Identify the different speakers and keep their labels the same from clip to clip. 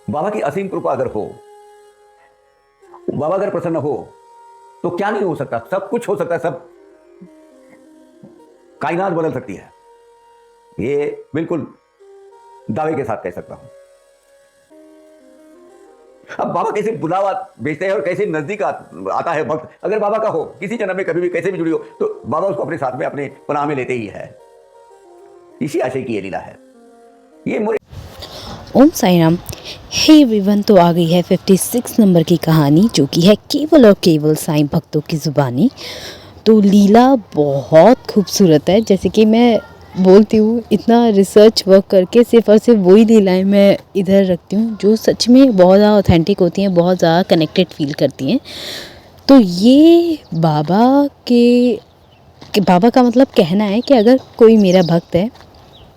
Speaker 1: बाबा की असीम कृपा अगर हो, बाबा अगर प्रसन्न हो, तो क्या नहीं हो सकता, सब कुछ हो सकता है, सब कायनात बदल सकती है। ये बिल्कुल दावे के साथ कह सकता हूं। अब बाबा कैसे बुलावा भेजते हैं और कैसे नजदीक आता है भक्त, अगर बाबा का हो, किसी जन्म में कभी भी कैसे भी जुड़ी हो, तो बाबा उसको अपने साथ में अपने पनाह में लेते ही है। इसी आशय की ये लीला है। ये मोरे
Speaker 2: ओम साई राम। हे एवरीवन, तो आ गई है 56 नंबर की कहानी, जो कि है केवल और केवल साईं भक्तों की ज़ुबानी। तो लीला बहुत खूबसूरत है। जैसे कि मैं बोलती हूँ, इतना रिसर्च वर्क करके सिर्फ और सिर्फ वही लीलाएं मैं इधर रखती हूँ जो सच में बहुत ज़्यादा ऑथेंटिक होती हैं, बहुत ज़्यादा कनेक्टेड फील करती हैं। तो ये बाबा का मतलब कहना है कि अगर कोई मेरा भक्त है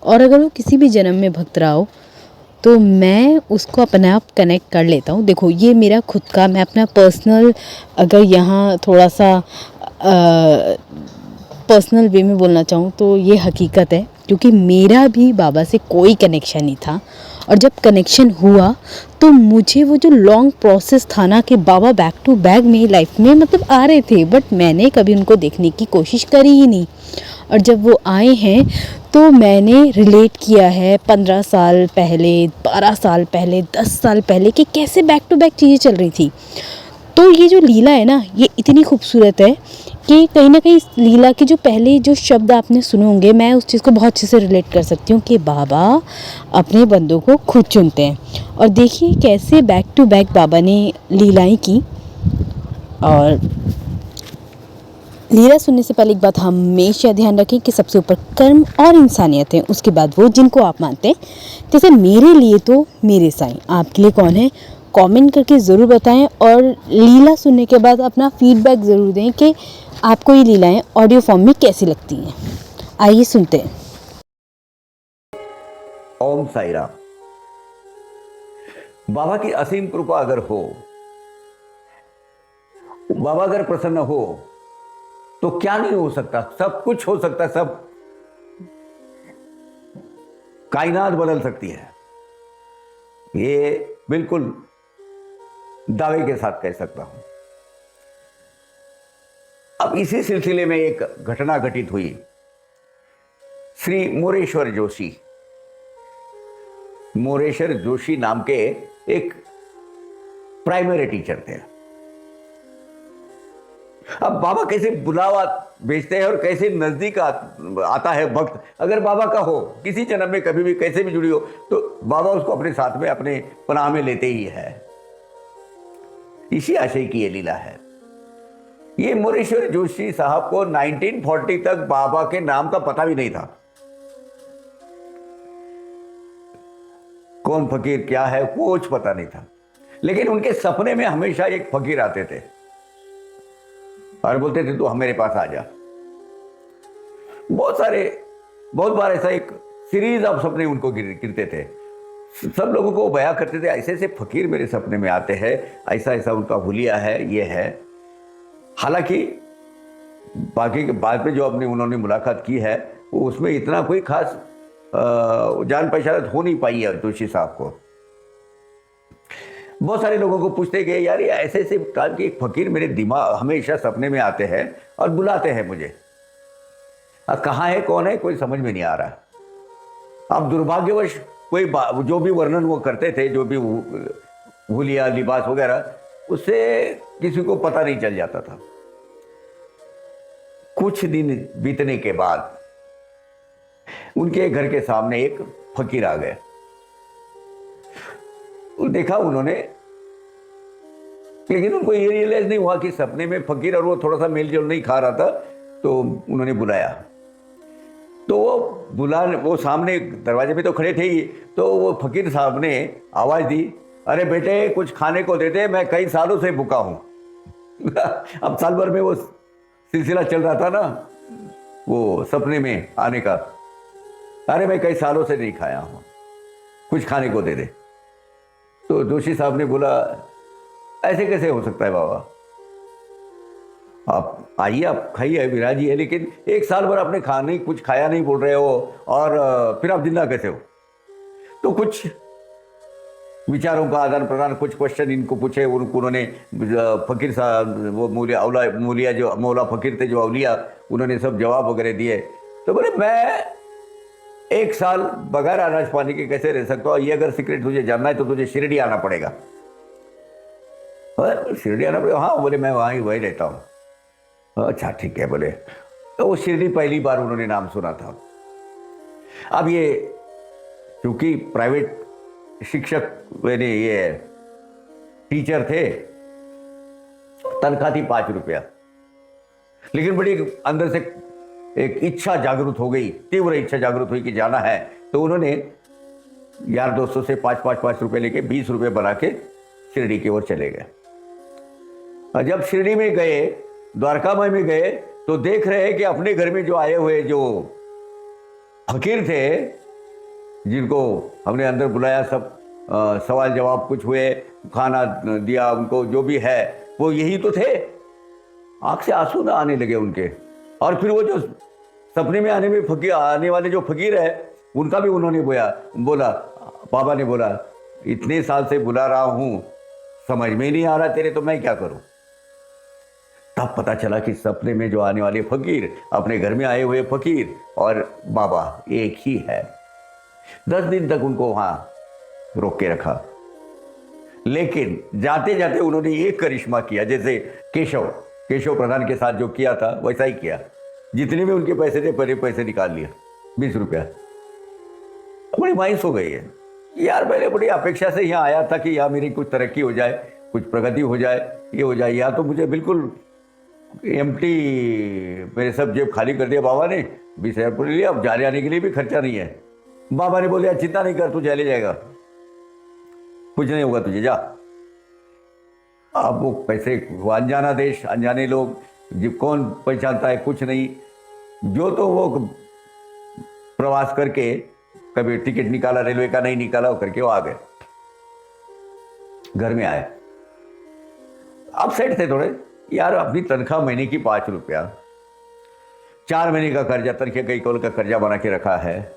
Speaker 2: और अगर वो किसी भी जन्म में भक्त रहा हो, तो मैं उसको अपने आप कनेक्ट कर लेता हूँ। देखो, ये मेरा खुद का, मैं अपना पर्सनल, अगर यहाँ थोड़ा सा पर्सनल वे में बोलना चाहूँ तो ये हकीकत है, क्योंकि मेरा भी बाबा से कोई कनेक्शन नहीं था। और जब कनेक्शन हुआ तो मुझे वो जो लॉन्ग प्रोसेस था ना, कि बाबा बैक टू बैक मेरी लाइफ में मतलब आ रहे थे, बट मैंने कभी उनको देखने की कोशिश करी ही नहीं। और जब वो आए हैं तो मैंने रिलेट किया है 15 साल पहले, 12 साल पहले, 10 साल पहले कि कैसे बैक टू बैक चीज़ें चल रही थी। तो ये जो लीला है ना, ये इतनी खूबसूरत है कि कहीं ना कहीं इस लीला के जो पहले जो शब्द आपने सुने होंगे, मैं उस चीज़ को बहुत अच्छे से रिलेट कर सकती हूँ कि बाबा अपने बंदों को खुद चुनते हैं। और देखिए कैसे बैक टू बैक बाबा ने लीलाएं की। और लीला सुनने से पहले एक बात हमेशा ध्यान रखें कि सबसे ऊपर कर्म और इंसानियत है, उसके बाद वो जिनको आप मानते हैं। जैसे मेरे लिए तो मेरे साईं, आपके लिए कौन है? कमेंट करके ज़रूर बताएं। और लीला सुनने के बाद अपना फीडबैक ज़रूर दें कि आपको ये लीलाएं ऑडियो फॉर्म में कैसी लगती हैं। आइए सुनते हैं।
Speaker 1: ओम साई राम। बाबा की असीम कृपा अगर हो, बाबा अगर प्रसन्न हो, तो क्या नहीं हो सकता, सब कुछ हो सकता है, सब कायनात बदल सकती है। ये बिल्कुल दावे के साथ कह सकता हूं। अब इसी सिलसिले में एक घटना घटित हुई। श्री मोरेश्वर जोशी नाम के एक प्राइमरी टीचर थे। अब बाबा कैसे बुलावा भेजते हैं और कैसे नजदीक आता है भक्त, अगर बाबा का हो, किसी जन्म में कभी भी कैसे भी जुड़ी हो, तो बाबा उसको अपने साथ में अपने पनाह में लेते ही है। इसी आशय की ये लीला है। ये मोरेश्वर जोशी साहब को 1940 तक बाबा के नाम का पता भी नहीं था। कौन फकीर क्या है कुछ पता नहीं था, लेकिन उनके सपने में हमेशा एक फकीर आते थे और बोलते थे तू मेरे पास आ जा। बहुत बार ऐसा एक सीरीज ऑफ सपने उनको गिरते थे। सब लोगों को बयां करते थे, ऐसे ऐसे फकीर मेरे सपने में आते हैं, ऐसा ऐसा उनका हुलिया है, ये है। हालांकि बाकी के बाद में जो अपने उन्होंने मुलाकात की है, वो उसमें इतना कोई खास जान पहचान हो नहीं पाई है जोशी साहब को। बहुत सारे लोगों को पूछते गए, यार ये ऐसे ऐसे काल के एक फकीर मेरे दिमाग हमेशा सपने में आते हैं और बुलाते हैं मुझे, अब कहाँ है कौन है कोई समझ में नहीं आ रहा। अब दुर्भाग्यवश कोई जो भी वर्णन वो करते थे, जो भी हुलिया लिबास वगैरह, उससे किसी को पता नहीं चल जाता था। कुछ दिन बीतने के बाद उनके घर के सामने एक फकीर आ गए। देखा उन्होंने, लेकिन उनको ये रियलाइज नहीं हुआ कि सपने में फकीर और वो थोड़ा सा मेल जोल नहीं खा रहा था, तो उन्होंने बुलाया। तो वो सामने दरवाजे पे तो खड़े थे ही, तो वो फकीर साहब ने आवाज दी, अरे बेटे कुछ खाने को दे दे, मैं कई सालों से भूखा हूं। अब साल भर में वो सिलसिला चल रहा था ना, वो सपने में आने का। अरे मैं कई सालों से नहीं खाया हूं, कुछ खाने को दे दे। तो जोशी साहब ने बोला, ऐसे कैसे हो सकता है बाबा, आप आइए, आप खाइए, विराजिए, लेकिन एक साल भर आपने कुछ खाया नहीं बोल रहे हो, और फिर आप जिंदा कैसे हो? तो कुछ विचारों का आदान प्रदान, कुछ क्वेश्चन इनको पूछे, उन्होंने फकीर साहब, वो मौलिया जो मौला फकीर थे जो अवलिया, उन्होंने सब जवाब वगैरह दिए। तो बोले मैं 1 साल बगैर अनाज पानी के कैसे रह सकता हूँ, ये अगर सीक्रेट तुझे जानना है तो तुझे शिरडी आना पड़ेगा। शिरडी आना पड़ेगा? हाँ। बोले मैं वहीं रहता हूँ। अच्छा ठीक है। बोले तो वो शिरडी पहली बार उन्होंने नाम सुना था। अब ये क्योंकि प्राइवेट शिक्षक यानी ये टीचर थे, तनख्वाह थी 5 रुपया, लेकिन बड़ी अंदर से एक इच्छा जागृत हो गई, तीव्र इच्छा जागृत हुई कि जाना है। तो उन्होंने यार दोस्तों से 5 रुपए लेके 20 रुपए बना के शिरडी की ओर चले गए। और जब शिरडी में गए, द्वारका में गए, तो देख रहे हैं कि अपने घर में जो आए हुए जो फकीर थे, जिनको हमने अंदर बुलाया, सब सवाल जवाब कुछ हुए, खाना दिया उनको, जो भी है वो यही तो थे। आंख से आंसू ना आने लगे उनके। और फिर वो जो सपने में आने वाले जो फकीर है, उनका भी उन्होंने बोला, बाबा ने बोला, इतने साल से बुला रहा हूं, समझ में नहीं आ रहा तेरे, तो मैं क्या करूं। तब पता चला कि सपने में जो आने वाले फकीर, अपने घर में आए हुए फकीर और बाबा एक ही है। 10 दिन तक उनको वहां रोक के रखा, लेकिन जाते जाते उन्होंने एक करिश्मा किया, जैसे केशव प्रधान के साथ जो किया था वैसा ही किया। जितने भी उनके पैसे थे, पहले पैसे निकाल लिया, 20 रुपया। बड़ी मायूस हो गई है यार, मैंने बड़ी अपेक्षा से यहाँ आया था कि यहाँ मेरी कुछ तरक्की हो जाए, कुछ प्रगति हो जाए, ये हो जाए। यहाँ तो मुझे बिल्कुल एम्प्टी, मेरे सब जेब खाली कर दिया बाबा ने। 20,000 रुपये लिया, अब जाने आने के लिए भी खर्चा नहीं है। बाबा ने बोले चिंता नहीं कर, तू चले जाएगा, कुछ नहीं होगा तुझे, जा। अब वो पैसे, वो अनजाना देश, अनजाने लोग, जो कौन पहचानता है, कुछ नहीं। जो तो वो प्रवास करके, कभी टिकट निकाला रेलवे का, नहीं निकाला, वो करके वो आ गए, घर में आए। अब सेट थे थोड़े यार, अपनी तनख्वाह महीने की 5 रुपया, 4 महीने का कर्जा, तनख्वाह कई करोड़ का कर्जा बना के रखा है,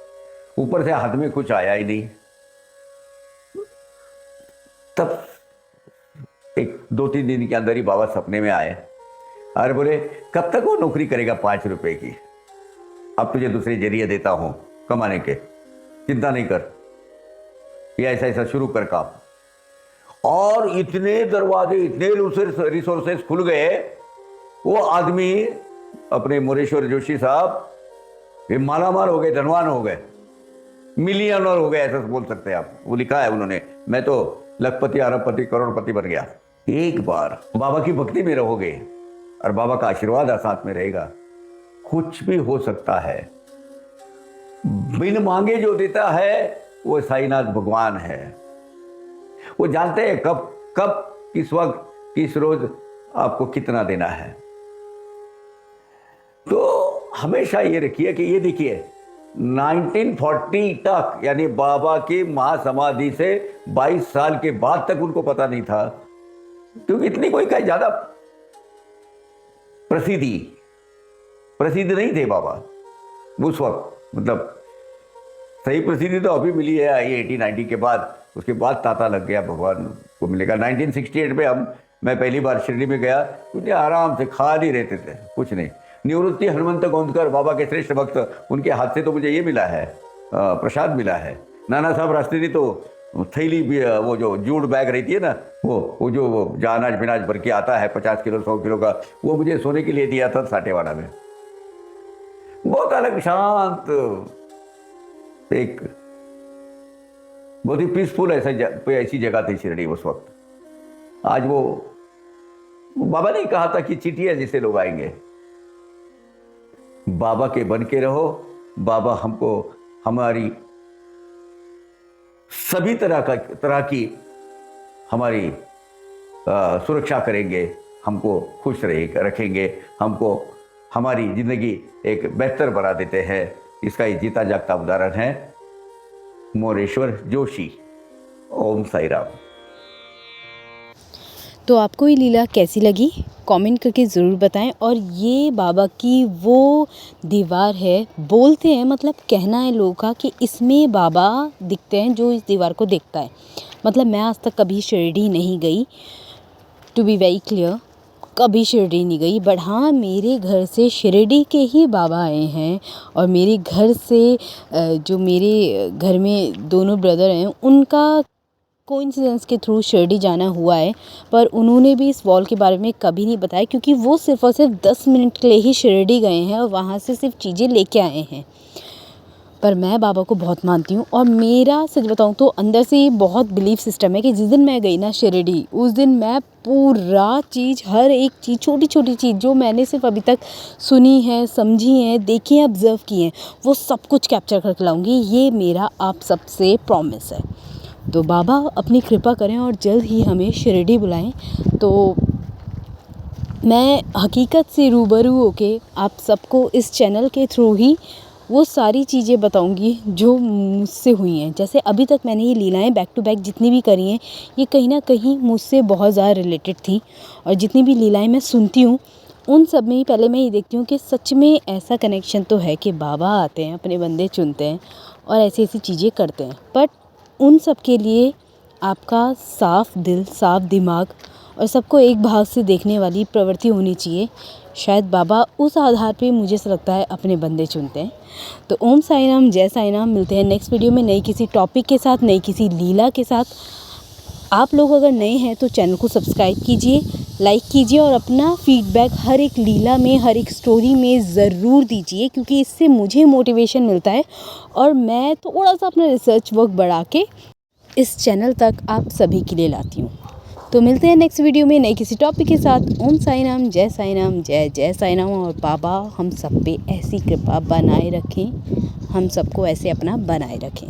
Speaker 1: ऊपर से हाथ में कुछ आया ही नहीं। तब एक 2-3 दिन के अंदर ही बाबा सपने में आए और बोले, कब तक वो नौकरी करेगा 5 रुपए की, अब तुझे दूसरे जरिए देता हूं कमाने के, चिंता नहीं कर, ये ऐसा ऐसा शुरू कर काम। और इतने दरवाजे, इतने रिसोर्सेस खुल गए। वो आदमी, अपने मोरेश्वर जोशी साहब, ये मालामाल हो गए, धनवान हो गए, मिलियनर हो गए, ऐसा बोल सकते हैं आप। वो लिखा है उन्होंने, मैं तो लखपति, अरबपति, करोड़पति बन गया। एक बार बाबा की भक्ति में रहोगे और बाबा का आशीर्वाद साथ में रहेगा, कुछ भी हो सकता है। बिन मांगे जो देता है वो साईनाथ भगवान है। वो जानते हैं कब किस वक्त, किस रोज आपको कितना देना है। तो हमेशा ये रखिए कि ये देखिए, 1940 तक, यानी बाबा की महासमाधि से 22 साल के बाद तक उनको पता नहीं था, क्योंकि इतनी कोई कहीं ज्यादा प्रसिद्ध नहीं थे बाबा उस वक्त। मतलब सही प्रसिद्धि तो अभी मिली है, आई 80-90 के बाद, उसके बाद तांता लग गया, भगवान को मिलेगा। 1968 में मैं पहली बार शिरडी में गया, क्योंकि आराम से खाली रहते थे, कुछ नहीं। निवृत्ति हनुमंत गोंदकर, बाबा के श्रेष्ठ भक्त, उनके हाथ से तो मुझे ये मिला है, प्रसाद मिला है। नाना साहब रास्ते ने तो थैली भी, वो जो जूट बैग रहती है ना, वो जो अनाज बिनाज भर के आता है 50 किलो 100 किलो का, वो मुझे सोने के लिए दिया था साटेवाड़ा में। बहुत अलग शांत, एक बहुत ही पीसफुल ऐसी जगह थी शिरडी उस वक्त। आज वो बाबा ने कहा था कि चिट्ठियां जिसे लोग आएंगे, बाबा के बन के रहो, बाबा हमको हमारी सभी तरह की हमारी सुरक्षा करेंगे, हमको खुश रखेंगे, हमको हमारी जिंदगी एक बेहतर बना देते हैं। इसका ये जीता जागता उदाहरण है मोरेश्वर जोशी। ओम साई राम।
Speaker 2: तो आपको ये लीला कैसी लगी? कमेंट करके ज़रूर बताएं। और ये बाबा की वो दीवार है, बोलते हैं मतलब कहना है लोगों का कि इसमें बाबा दिखते हैं जो इस दीवार को देखता है। मतलब मैं आज तक कभी शिरडी नहीं गई, टू बी वेरी क्लियर, कभी शिरडी नहीं गई, बट हाँ मेरे घर से शिरडी के ही बाबा आए हैं। और मेरे घर से जो मेरे घर में दोनों ब्रदर हैं उनका कोइंसिडेंस के थ्रू शिरडी जाना हुआ है, पर उन्होंने भी इस वॉल के बारे में कभी नहीं बताया, क्योंकि वो सिर्फ़ और सिर्फ 10 मिनट के लिए ही शिरडी गए हैं और वहाँ से सिर्फ चीज़ें लेके आए हैं। पर मैं बाबा को बहुत मानती हूँ और मेरा सच बताऊँ तो अंदर से ये बहुत बिलीफ सिस्टम है कि जिस दिन मैं गई ना शिरडी, उस दिन मैं पूरा चीज़, हर एक चीज़, छोटी छोटी चीज़ जो मैंने सिर्फ अभी तक सुनी है, समझी है, देखी है, ऑब्ज़र्व की है, वो सब कुछ कैप्चर करके लाऊंगी। ये मेरा आप सबसे प्रॉमिस है। तो बाबा अपनी कृपा करें और जल्द ही हमें शिरडी बुलाएं, तो मैं हकीकत से रूबरू होके आप सबको इस चैनल के थ्रू ही वो सारी चीज़ें बताऊंगी जो मुझसे हुई हैं। जैसे अभी तक मैंने ये लीलाएं बैक टू बैक जितनी भी करी हैं, ये कहीं ना कहीं मुझसे बहुत ज़्यादा रिलेटेड थी। और जितनी भी लीलाएं मैं सुनती हूँ उन सब में ही पहले मैं ये देखती हूँ कि सच में ऐसा कनेक्शन तो है कि बाबा आते हैं, अपने बंदे चुनते हैं और ऐसी ऐसी चीज़ें करते हैं। बट उन सब के लिए आपका साफ दिल, साफ दिमाग और सबको एक भाग से देखने वाली प्रवृत्ति होनी चाहिए। शायद बाबा उस आधार पे मुझे ऐसा लगता है अपने बंदे चुनते हैं। तो ओम साई राम, जय साई राम। मिलते हैं नेक्स्ट वीडियो में नई किसी टॉपिक के साथ, नई किसी लीला के साथ। आप लोग अगर नए हैं तो चैनल को सब्सक्राइब कीजिए, लाइक कीजिए और अपना फीडबैक हर एक लीला में, हर एक स्टोरी में ज़रूर दीजिए, क्योंकि इससे मुझे मोटिवेशन मिलता है और मैं थोड़ा सा अपना रिसर्च वर्क बढ़ा के इस चैनल तक आप सभी के लिए लाती हूँ। तो मिलते हैं नेक्स्ट वीडियो में नए किसी टॉपिक के साथ। ओम साई राम, जय साई राम, जय जय साई राम। और बाबा हम सब पे ऐसी कृपा बनाए रखें, हम सबको ऐसे अपना बनाए रखें।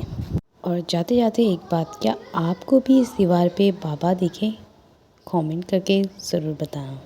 Speaker 2: और जाते जाते एक बात, क्या आपको भी इस दीवार पे बाबा दिखे? कमेंट करके ज़रूर बताना।